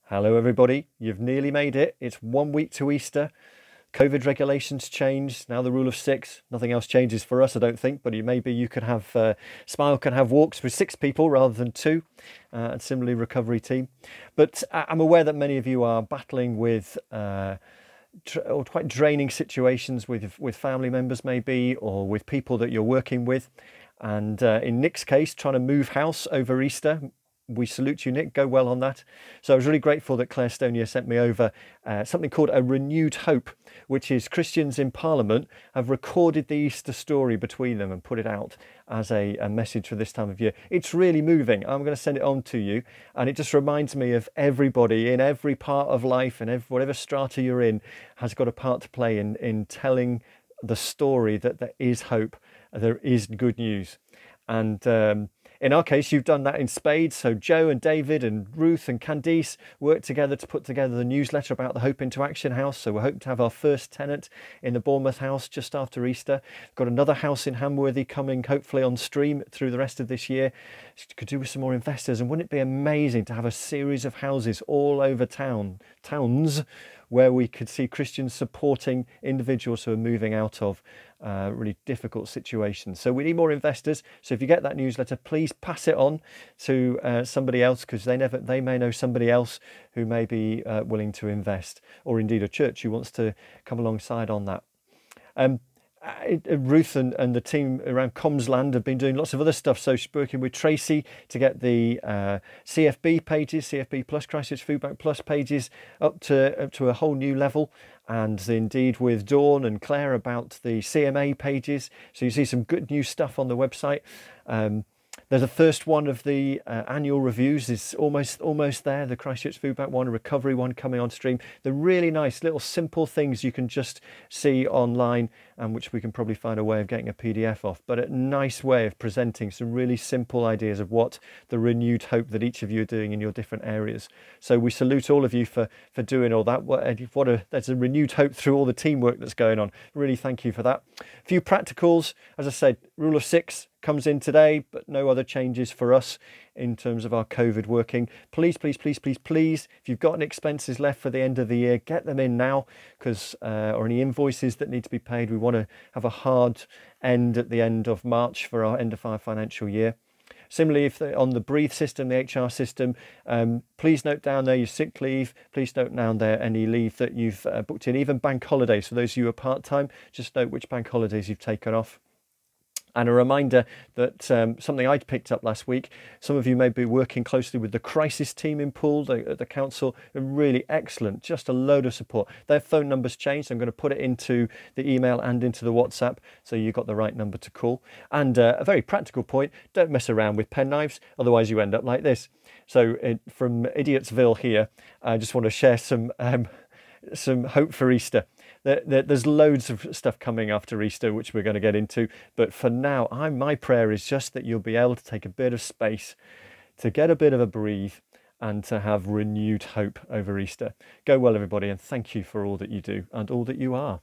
Hello everybody, you've nearly made it. It's 1 week to Easter. COVID regulations changed, now the rule of 6. Nothing else changes for us, I don't think, but maybe you could have, Smile can have walks with 6 people rather than 2, and similarly recovery team. But I'm aware that many of you are battling with or quite draining situations with family members maybe, or with people that you're working with. And in Nick's case, trying to move house over Easter. We salute you, Nick. Go well on that. So I was really grateful that Claire Stonier sent me over something called A Renewed Hope, which is Christians in Parliament have recorded the Easter story between them and put it out as a message for this time of year. It's really moving. I'm going to send it on to you. And it just reminds me of everybody in every part of life and whatever strata you're in has got a part to play in telling the story that there is hope, there is good news. And in our case, you've done that in spades. So Joe and David and Ruth and Candice worked together to put together the newsletter about the Hope into Action house. So we're hoping to have our first tenant in the Bournemouth house just after Easter. We've got another house in Hamworthy coming hopefully on stream through the rest of this year. Could do with some more investors. And wouldn't it be amazing to have a series of houses all over towns where we could see Christians supporting individuals who are moving out of really difficult situations. So we need more investors. So if you get that newsletter, please pass it on to somebody else, because they may know somebody else who may be willing to invest, or indeed a church who wants to come alongside on that. Ruth and the team around Comsland have been doing lots of other stuff. So she's working with Tracy to get the CFB pages, CFB Plus, Christchurch Food Bank Plus pages up to a whole new level. And indeed with Dawn and Claire about the CMA pages. So you see some good new stuff on the website. There's a first one of the annual reviews is almost there. The Christchurch Food Bank one, a recovery one coming on stream. The really nice little simple things you can just see online, and which we can probably find a way of getting a PDF off. But a nice way of presenting some really simple ideas of what the renewed hope that each of you are doing in your different areas. So we salute all of you for doing all that. There's a renewed hope through all the teamwork that's going on. Really thank you for that. A few practicals, as I said, rule of 6 comes in today, but no other changes for us in terms of our COVID working. Please, if you've got any expenses left for the end of the year, get them in now, because or any invoices that need to be paid. We want to have a hard end at the end of March for our end of our financial year. Similarly, if on the Breathe system, the HR system, please note down there your sick leave. Please note down there any leave that you've booked in, even bank holidays. For those of you who are part-time, just note which bank holidays you've taken off. And a reminder that something I'd picked up last week, some of you may be working closely with the crisis team in Poole at the council, and really excellent, just a load of support. Their phone number's changed. I'm going to put it into the email and into the WhatsApp, so you've got the right number to call. And a very practical point, don't mess around with penknives, otherwise you end up like this. So from Idiotsville here, I just want to share some hope for Easter. There's loads of stuff coming after Easter, which we're going to get into. But for now, my prayer is just that you'll be able to take a bit of space, to get a bit of a breathe, and to have renewed hope over Easter. Go well, everybody, and thank you for all that you do and all that you are.